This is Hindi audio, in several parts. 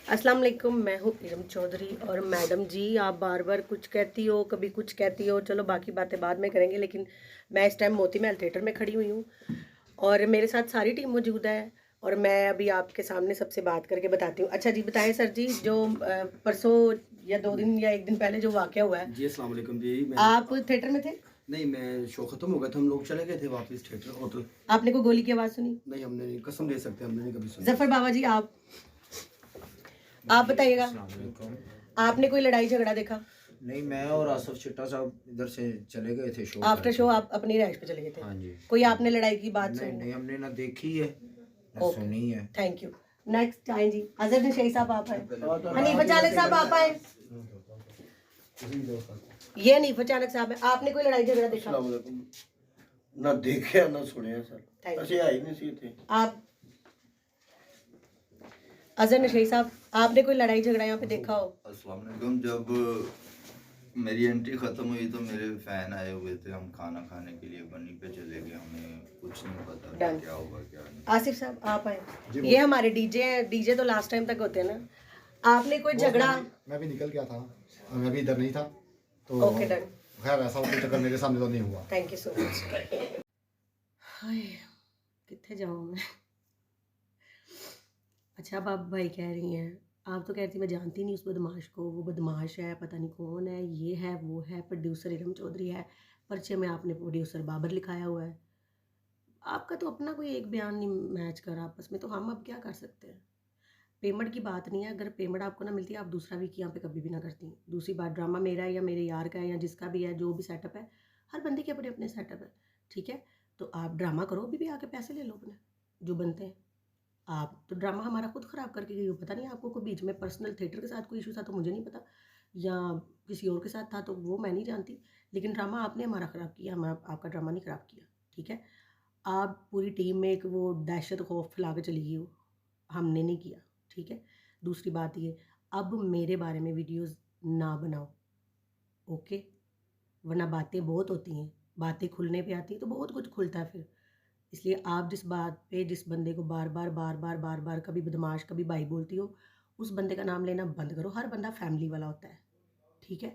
अस्सलाम वालेकुम, मैं हूँ इरम चौधरी। और मैडम जी, आप बार बार कुछ कहती हो, कभी कुछ कहती हो। चलो बाकी बातें बाद में करेंगे, लेकिन मैं इस टाइम मोती महल थिएटर में खड़ी हुई हूँ और मेरे साथ सारी टीम मौजूद है। और मैं अभी आपके सामने सबसे बात करके बताती हूँ। अच्छा जी, बताएं सर जी, जो परसों या 2 दिन या 1 दिन पहले जो वाक़या हुआ है। जी अस्सलाम वालेकुम जी। आप थिएटर में थे? नहीं, मैं शो खत्म हो गया था, हम लोग चले गए थे वापस थिएटर होटल। आपने कोई गोली की आवाज़ सुनी? नहीं, हमने नहीं, कसम दे सकते हमने नहीं कभी सुनी। जफर बाबा जी, आप बताइएगा, आपने कोई लड़ाई झगड़ा देखा? नहीं, मैं और आसफ चिट्टा साहब इधर से चले गए थे शो आफ्टर शो आप अपनी रिहाइश पे चले गए थे? हाँ जी। कोई आपने लड़ाई की बात नहीं सुनी? नहीं, हमने ना देखी है ना सुनी है। Thank you. नेक्स्ट आए जी, अजहर नशई साहब आप आए, हनीफा चालक साहब आप आए, ये हनीफा चालक साहब है। आपने कोई लड़ाई झगड़ा देखा? अस्सलाम वालेकुम। ना देखे ना सुने सर, ऐसे आई नहीं सी थे। आप अजहर नशई साहब, आपने कोई लड़ाई झगड़ा यहाँ पे देखा हो? अस्सलाम वालेकुम। जब मेरी एंट्री ख़त्म हुई तो मेरे फ़ैन आए हुए थे, हम खाना खाने के लिए बनी पे चले गए, हमें कुछ नहीं पता था क्या होगा क्या नहीं। आसिफ साहब आप आए, ये हमारे डीजे हैं। डीजे तो लास्ट टाइम तक होते हैं ना। आपने कोई झगड़ा? मैं भी निकल गया था, मैं भी इधर नहीं था तो ओके डन। खैर ऐसा कोई चक्कर मेरे सामने तो नहीं हुआ। Thank you so much. Hi, कितने जाऊँ मैं। अच्छा, अब आप भाई कह रही हैं, आप तो कहती मैं जानती नहीं उस बदमाश को, वो बदमाश है, पता नहीं कौन है, ये है वो है, प्रोड्यूसर इरम चौधरी है, पर्चे में आपने प्रोड्यूसर बाबर लिखाया हुआ है। आपका तो अपना कोई एक बयान नहीं मैच कर आपस में, तो हम अब क्या कर सकते हैं। पेमेंट की बात नहीं है, अगर पेमेंट आपको ना मिलती है आप दूसरा वीक यहाँ पे कभी भी ना करती। दूसरी बात, ड्रामा मेरा है या मेरे यार का है या जिसका भी है, जो भी सेटअप है, हर बंदे के अपने अपने सेटअप है, ठीक है। तो आप ड्रामा करो, अभी भी आके पैसे ले लो अपने जो बनते हैं। आप तो ड्रामा हमारा खुद ख़राब करके गई हो। पता नहीं आपको कोई बीच में पर्सनल थिएटर के साथ कोई इशू था तो मुझे नहीं पता, या किसी और के साथ था तो वो मैं नहीं जानती, लेकिन ड्रामा आपने हमारा ख़राब किया, हम आपका ड्रामा नहीं ख़राब किया, ठीक है। आप पूरी टीम में एक वो दहशत खौफ फैला के चली गई हो, हमने नहीं किया, ठीक है। दूसरी बात ये, अब मेरे बारे में वीडियोज़ ना बनाओ, ओके, वरना बातें बहुत होती हैं, बातें खुलने पे आती हैं तो बहुत कुछ खुलता है फिर। इसलिए आप जिस बात पे जिस बंदे को बार बार कभी बदमाश कभी भाई बोलती हो, उस बंदे का नाम लेना बंद करो। हर बंदा फैमिली वाला होता है, ठीक है।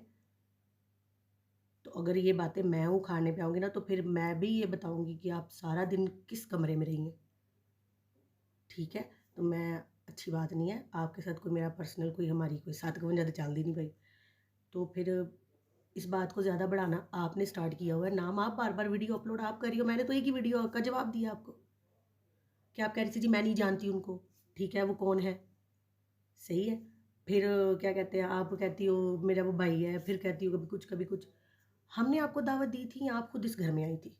तो अगर ये बातें मैं उखाड़ने पे आऊँगी ना तो फिर मैं भी ये बताऊँगी कि आप सारा दिन किस कमरे में रही हैं, ठीक है। तो मैं, अच्छी बात नहीं है आपके साथ कोई मेरा पर्सनल कोई हमारी कोई 751 तो चलती नहीं भाई। तो फिर इस बात को ज़्यादा बढ़ाना आपने स्टार्ट किया हुआ है। नाम आप बार बार वीडियो अपलोड आप कर रही हो, मैंने तो एक ही वीडियो का जवाब दिया आपको कि आप कह रही थी जी मैं नहीं जानती उनको, ठीक है, वो कौन है, सही है। फिर क्या कहते हैं, आप कहती हो मेरा वो भाई है, फिर कहती हो कभी कुछ। हमने आपको दावत दी थी, आप खुद इस घर में आई थी,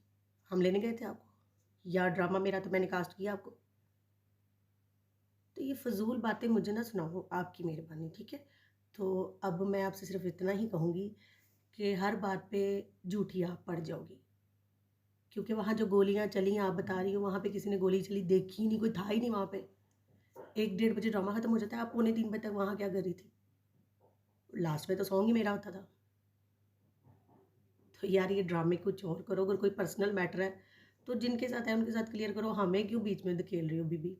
हम लेने गए थे आपको, या ड्रामा मेरा तो मैंने कास्ट किया आपको। तो ये फजूल बातें मुझे ना सुनाओ, आपकी मेहरबानी, ठीक है। तो अब मैं आपसे सिर्फ इतना ही कहूँगी कि हर बात पे झूठी आप पड़ जाओगी, क्योंकि वहाँ जो गोलियाँ चली आप बता रही हो, वहाँ पे किसी ने गोली चली देखी ही नहीं, कोई था ही नहीं वहाँ पे। 1 डेढ़ बजे ड्रामा ख़त्म हो जाता है, आप पौने 3 बजे तक वहाँ क्या कर रही थी? लास्ट में तो सॉन्ग ही मेरा होता था। तो यार ये ड्रामे कुछ और करो, अगर कोई पर्सनल मैटर है तो जिनके साथ है उनके साथ क्लियर करो, हमें क्यों बीच में धकेल रही हो बीबी।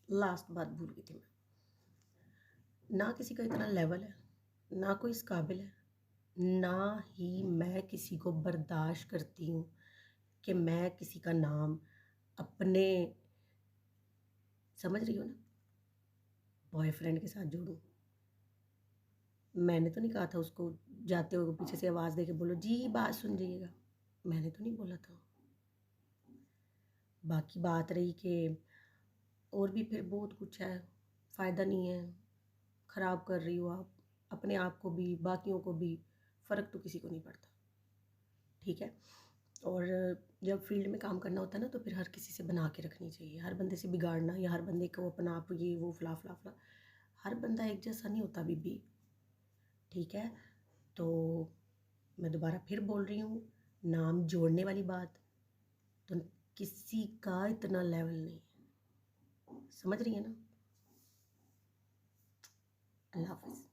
लास्ट बात भूल गई थी मैं, ना किसी का इतना लेवल है, ना कोई इस काबिल है, ना ही मैं किसी को बर्दाश्त करती हूँ कि मैं किसी का नाम अपने, समझ रही हो ना, बॉयफ्रेंड के साथ जोड़ूँ। मैंने तो नहीं कहा था उसको जाते हुए पीछे से आवाज़ दे के बोलो जी बात सुन जाइएगा, मैंने तो नहीं बोला था। बाकी बात रही कि और भी फिर बहुत कुछ है, फ़ायदा नहीं है, ख़राब कर रही हो आप अपने आप को भी बाकियों को भी, फ़र्क तो किसी को नहीं पड़ता, ठीक है। और जब फील्ड में काम करना होता है ना तो फिर हर किसी से बना के रखनी चाहिए, हर बंदे से बिगाड़ना या हर बंदे को अपना आप ये वो फला फला फला, हर बंदा एक जैसा नहीं होता बीबी, ठीक है। तो मैं दोबारा फिर बोल रही हूँ, नाम जोड़ने वाली बात तो किसी का इतना लेवल नहीं है, समझ रही है ना। अल्लाह हाफ़िज़।